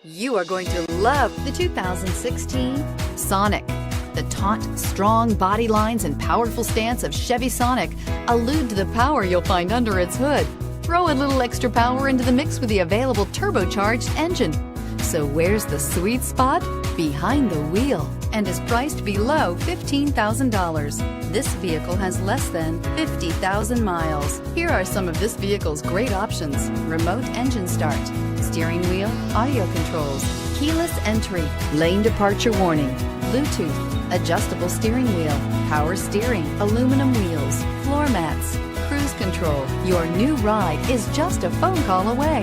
You are going to love the 2016 Sonic. The taut, strong body lines and powerful stance of Chevy Sonic allude to the power you'll find under its hood. Throw a little extra power into the mix with the available turbocharged engine. So where's the sweet spot? Behind the wheel, and is priced below $15,000. This vehicle has less than 50,000 miles. Here are some of this vehicle's great options: remote engine start, steering wheel audio controls, keyless entry, lane departure warning, Bluetooth, adjustable steering wheel, power steering, aluminum wheels, floor mats, cruise control. Your new ride is just a phone call away.